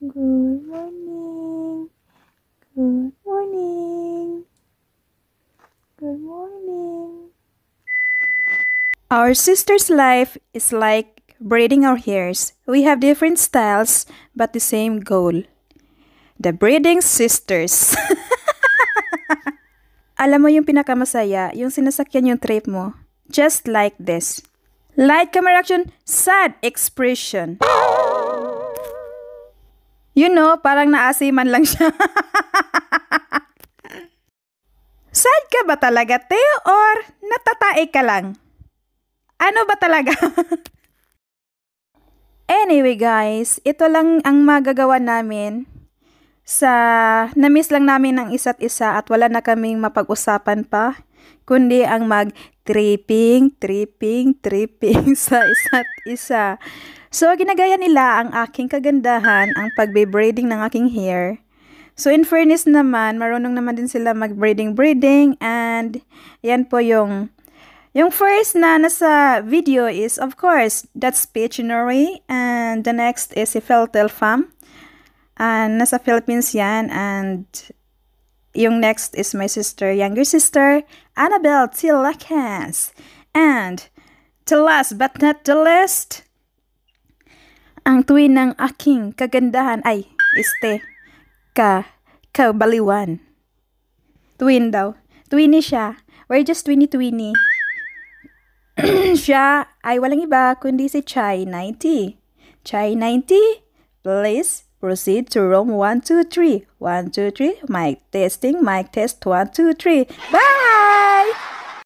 Good morning. Good morning. Good morning. Our sister's life is like braiding our hairs. We have different styles but the same goal. The Braiding Sisters. Alam mo yung pinakamasaya, yung sinasakyan yung trip mo. Just like this. Light camera action, sad expression. You know, parang naasiman lang siya. Sad ka ba talaga, Teo? Or natatae ka lang? Ano ba talaga? Anyway guys, ito lang ang magagawa namin na-miss lang namin ang isa't isa at wala na kaming mapag-usapan pa, kundi ang mag-tripping sa isa't isa. So, ginagaya nila ang aking kagandahan, ang pagbe-braiding ng aking hair. So, in fairness naman, marunong naman din sila mag-braiding and yan po yung first na nasa video is, of course, that's Pictionary, and the next is si Feltel Fam. And nasa Philippines yan, and yung next is my younger sister, Annabelle Tilakans. And to last but not the least, ang twin ng aking kagandahan ay kabaliwan. Twin daw. Twinnie siya. We're just twinnie. Siya ay walang iba kundi si Chai 90. Chai 90, please proceed to room 1, 2, 3. 1, 2, 3. Mic testing, mic test 1, 2, 3. Bye!